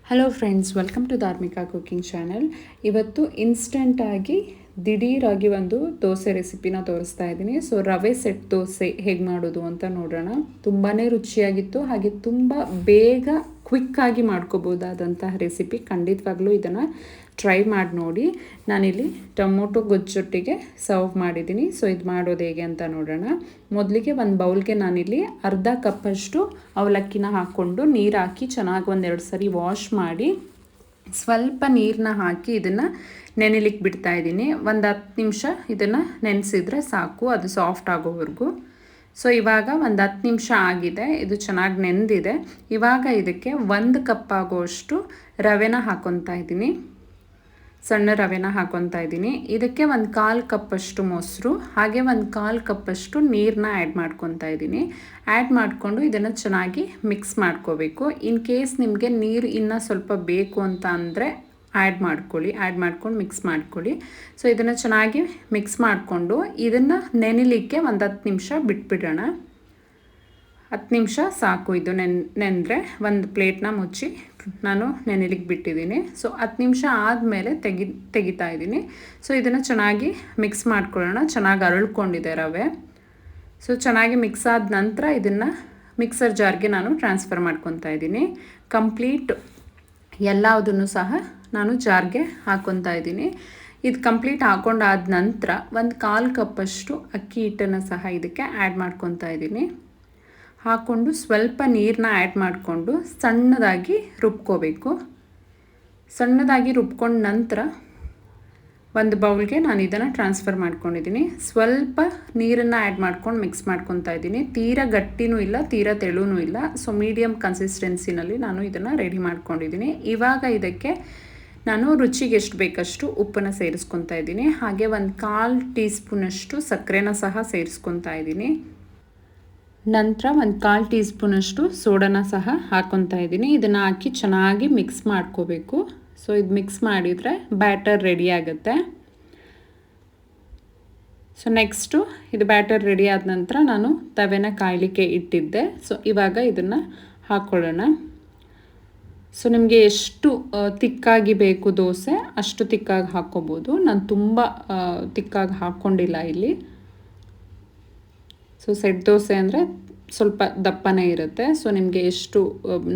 Hello friends, welcome to Dharmika cooking channel. ಇವತ್ತು ಇನ್ಸ್ಟೆಂಟಾಗಿ ದಿಢೀರಾಗಿ ಒಂದು ದೋಸೆ ರೆಸಿಪಿನ ತೋರಿಸ್ತಾ ಇದ್ದೀನಿ. ಸೊ ರವೆ ಸೆಟ್ ದೋಸೆ ಹೇಗೆ ಮಾಡೋದು ಅಂತ ನೋಡೋಣ. ತುಂಬಾ ರುಚಿಯಾಗಿತ್ತು, ಹಾಗೆ ತುಂಬ ಬೇಗ ಕ್ವಿಕ್ಕಾಗಿ ಮಾಡ್ಕೋಬೋದಾದಂತಹ ರೆಸಿಪಿ. ಖಂಡಿತವಾಗ್ಲೂ ಇದನ್ನು ಟ್ರೈ ಮಾಡಿ ನೋಡಿ. ನಾನಿಲ್ಲಿ ಟೊಮೊಟೊ ಗೊಜ್ಜೊಟ್ಟಿಗೆ ಸರ್ವ್ ಮಾಡಿದ್ದೀನಿ. ಸೊ ಇದು ಮಾಡೋದು ಹೇಗೆ ಅಂತ ನೋಡೋಣ. ಮೊದಲಿಗೆ ಒಂದು ಬೌಲ್ಗೆ ನಾನಿಲ್ಲಿ ಅರ್ಧ ಕಪ್ಪಷ್ಟು ಅವಲಕ್ಕಿನ ಹಾಕ್ಕೊಂಡು ನೀರು ಹಾಕಿ ಚೆನ್ನಾಗಿ ಒಂದೆರಡು ಸರಿ ವಾಶ್ ಮಾಡಿ ಸ್ವಲ್ಪ ನೀರನ್ನ ಹಾಕಿ ಇದನ್ನು ನೆನೆಲಿಕ್ಕೆ ಬಿಡ್ತಾ ಇದ್ದೀನಿ. ಒಂದು 10 ನಿಮಿಷ ಇದನ್ನು ನೆನೆಸಿದ್ರೆ ಸಾಕು, ಅದು ಸಾಫ್ಟ್ ಆಗೋವರೆಗೂ. ಸೊ ಇವಾಗ ಒಂದು 10 ನಿಮಿಷ ಆಗಿದೆ, ಇದು ಚೆನ್ನಾಗಿ ನೆಂದಿದೆ. ಇವಾಗ ಇದಕ್ಕೆ 1 ಕಪ್ ಆಗೋಷ್ಟು ರವೆನ ಹಾಕ್ಕೊತಾ ಇದ್ದೀನಿ, ಸಣ್ಣ ರವೆನ ಹಾಕ್ಕೊತಾ ಇದ್ದೀನಿ. ಇದಕ್ಕೆ 1/4 ಕಪ್ಪಷ್ಟು ಮೊಸರು ಹಾಗೆ 1/4 ಕಪ್ಪಷ್ಟು ನೀರನ್ನ ಆ್ಯಡ್ ಮಾಡ್ಕೊತಾ ಇದ್ದೀನಿ. ಆ್ಯಡ್ ಮಾಡಿಕೊಂಡು ಇದನ್ನು ಚೆನ್ನಾಗಿ ಮಿಕ್ಸ್ ಮಾಡ್ಕೋಬೇಕು. ಇನ್ ಕೇಸ್ ನಿಮಗೆ ನೀರು ಇನ್ನೂ ಸ್ವಲ್ಪ ಬೇಕು ಅಂತ ಅಂದರೆ ಆ್ಯಡ್ ಮಾಡ್ಕೊಂಡು ಮಿಕ್ಸ್ ಮಾಡ್ಕೊಳ್ಳಿ. ಸೊ ಇದನ್ನು ಚೆನ್ನಾಗಿ ಮಿಕ್ಸ್ ಮಾಡಿಕೊಂಡು ಇದನ್ನು ನೆನೆಲಿಕ್ಕೆ ಒಂದು 10 ನಿಮಿಷ ಬಿಟ್ಬಿಡೋಣ. 10 ನಿಮಿಷ ಸಾಕು, ಇದು ನೆಂದರೆ ಒಂದು ಪ್ಲೇಟ್ನ ಮುಚ್ಚಿ ನಾನು ನೆನೆಲಿಕ್ಕೆ ಬಿಟ್ಟಿದ್ದೀನಿ. ಸೊ 10 ನಿಮಿಷ ಆದಮೇಲೆ ತೆಗಿತಾ ಇದ್ದೀನಿ. ಸೊ ಇದನ್ನು ಚೆನ್ನಾಗಿ ಮಿಕ್ಸ್ ಮಾಡ್ಕೊಳ್ಳೋಣ. ಚೆನ್ನಾಗಿ ಅರಳ್ಕೊಂಡಿದೆ ರವೆ. ಸೊ ಚೆನ್ನಾಗಿ ಮಿಕ್ಸ್ ಆದ ನಂತರ ಇದನ್ನು ಮಿಕ್ಸರ್ ಜಾರ್ಗೆ ನಾನು ಟ್ರಾನ್ಸ್ಫರ್ ಮಾಡ್ಕೊತಾ ಇದ್ದೀನಿ. ಕಂಪ್ಲೀಟ್ ಎಲ್ಲದನ್ನು ಸಹ ನಾನು ಜಾರ್ಗೆ ಹಾಕ್ಕೊತಾ ಇದ್ದೀನಿ. ಇದು ಕಂಪ್ಲೀಟ್ ಹಾಕ್ಕೊಂಡಾದ ನಂತರ 1/4 ಕಪ್ಪಷ್ಟು ಅಕ್ಕಿ ಹಿಟ್ಟನ್ನು ಸಹ ಇದಕ್ಕೆ ಆ್ಯಡ್ ಮಾಡ್ಕೊತಾ ಇದ್ದೀನಿ. ಹಾಕ್ಕೊಂಡು ಸ್ವಲ್ಪ ನೀರನ್ನ ಆ್ಯಡ್ ಮಾಡಿಕೊಂಡು ಸಣ್ಣದಾಗಿ ರುಬ್ಕೋಬೇಕು. ಸಣ್ಣದಾಗಿ ರುಬ್ಕೊಂಡ ನಂತರ ಒಂದು ಬೌಲ್ಗೆ ನಾನು ಇದನ್ನು ಟ್ರಾನ್ಸ್ಫರ್ ಮಾಡ್ಕೊಂಡಿದ್ದೀನಿ. ಸ್ವಲ್ಪ ನೀರನ್ನು ಆ್ಯಡ್ ಮಾಡ್ಕೊಂಡು ಮಿಕ್ಸ್ ಮಾಡ್ಕೊತಾ ಇದ್ದೀನಿ. ತೀರಾ ಗಟ್ಟಿನೂ ಇಲ್ಲ, ತೀರಾ ತೆಳುನೂ ಇಲ್ಲ. ಸೊ ಮೀಡಿಯಮ್ ಕನ್ಸಿಸ್ಟೆನ್ಸಿನಲ್ಲಿ ನಾನು ಇದನ್ನು ರೆಡಿ ಮಾಡ್ಕೊಂಡಿದ್ದೀನಿ. ಇವಾಗ ಇದಕ್ಕೆ ನಾನು ರುಚಿಗೆ ಎಷ್ಟು ಬೇಕಷ್ಟು ಉಪ್ಪನ್ನು ಸೇರಿಸ್ಕೊತಾ ಇದ್ದೀನಿ. ಹಾಗೆ 1/4 ಟೀ ಸ್ಪೂನಷ್ಟು ಸಕ್ಕರೆನ ಸಹ ಸೇರಿಸ್ಕೊತಾ ಇದ್ದೀನಿ. ನಂತರ 1/4 ಟೀ ಸ್ಪೂನಷ್ಟು ಸೋಡಾನ ಸಹ ಹಾಕ್ಕೊತಾ ಇದ್ದೀನಿ. ಇದನ್ನು ಹಾಕಿ ಚೆನ್ನಾಗಿ ಮಿಕ್ಸ್ ಮಾಡ್ಕೋಬೇಕು. ಸೊ ಇದು ಮಿಕ್ಸ್ ಮಾಡಿದರೆ ಬ್ಯಾಟರ್ ರೆಡಿ ಆಗುತ್ತೆ. ಸೊ ನೆಕ್ಸ್ಟು ಇದು ಬ್ಯಾಟರ್ ರೆಡಿ ಆದ ನಂತರ ನಾನು ತವೆನ ಕಾಯಲಿಕ್ಕೆ ಇಟ್ಟಿದ್ದೆ. ಸೊ ಇವಾಗ ಇದನ್ನು ಹಾಕ್ಕೊಳ್ಳೋಣ. ಸೊ ನಿಮಗೆ ಎಷ್ಟು ತಿಕ್ಕಾಗಿ ಬೇಕು ದೋಸೆ ಅಷ್ಟು ತಿಕ್ಕಾಗಿ ಹಾಕ್ಕೋಬೋದು. ನಾನು ತುಂಬ ತಿಕ್ಕಾಗಿ ಹಾಕ್ಕೊಂಡಿಲ್ಲ ಇಲ್ಲಿ. ಸೊ ಸೆಟ್ ದೋಸೆ ಅಂದರೆ ಸ್ವಲ್ಪ ದಪ್ಪನೇ ಇರುತ್ತೆ. ಸೊ ನಿಮಗೆ ಎಷ್ಟು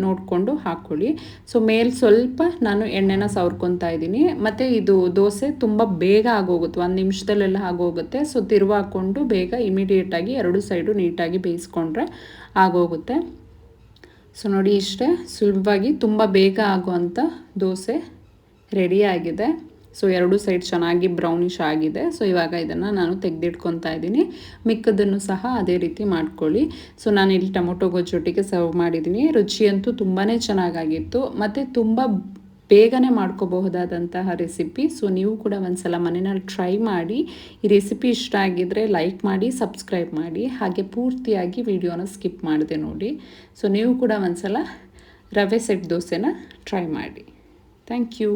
ನೋಡಿಕೊಂಡು ಹಾಕ್ಕೊಳ್ಳಿ. ಸೊ ಮೇಲೆ ಸ್ವಲ್ಪ ನಾನು ಎಣ್ಣೆನ ಸವರ್ಕೊತಾ ಇದ್ದೀನಿ. ಮತ್ತು ಇದು ದೋಸೆ ತುಂಬ ಬೇಗ ಆಗೋಗುತ್ತೆ, 1 ನಿಮಿಷದಲ್ಲೆಲ್ಲ ಆಗೋಗುತ್ತೆ. ಸೊ ತಿರುವು ಹಾಕ್ಕೊಂಡು ಬೇಗ ಇಮಿಡಿಯೇಟಾಗಿ 2 ಸೈಡು ನೀಟಾಗಿ ಬೇಯಿಸ್ಕೊಂಡ್ರೆ ಆಗೋಗುತ್ತೆ. ಸೊ ನೋಡಿ, ಇಷ್ಟೇ ಸುಲಭವಾಗಿ ತುಂಬ ಬೇಗ ಆಗುವಂಥ ದೋಸೆ ರೆಡಿಯಾಗಿದೆ. ಸೊ 2 ಸೈಡ್ ಚೆನ್ನಾಗಿ ಬ್ರೌನಿಷ್ ಆಗಿದೆ. ಸೊ ಇವಾಗ ಇದನ್ನು ನಾನು ತೆಗೆದಿಟ್ಕೊತಾ ಇದ್ದೀನಿ. ಮಿಕ್ಕದನ್ನು ಸಹ ಅದೇ ರೀತಿ ಮಾಡ್ಕೊಳ್ಳಿ. ಸೊ ನಾನು ಇಲ್ಲಿ ಟೊಮೊಟೊ ಗೊಜ್ಜೊಟ್ಟಿಗೆ ಸರ್ವ್ ಮಾಡಿದ್ದೀನಿ. ರುಚಿಯಂತೂ ತುಂಬಾ ಚೆನ್ನಾಗಾಗಿತ್ತು ಮತ್ತು ತುಂಬ ಬೇಗನೆ ಮಾಡ್ಕೋಬಹುದಾದಂತಹ ರೆಸಿಪಿ. ಸೊ ನೀವು ಕೂಡ ಒಂದ್ಸಲ ಮನೆಯಲ್ಲಿ ಟ್ರೈ ಮಾಡಿ. ಈ ರೆಸಿಪಿ ಇಷ್ಟ ಆಗಿದ್ದರೆ ಲೈಕ್ ಮಾಡಿ, ಸಬ್ಸ್ಕ್ರೈಬ್ ಮಾಡಿ, ಹಾಗೆ ಪೂರ್ತಿಯಾಗಿ ವಿಡಿಯೋನ ಸ್ಕಿಪ್ ಮಾಡದೆ ನೋಡಿ. ಸೊ ನೀವು ಕೂಡ ಒಂದ್ಸಲ ರವೆ ಸೆಟ್ ದೋಸೆನ ಟ್ರೈ ಮಾಡಿ. Thank you.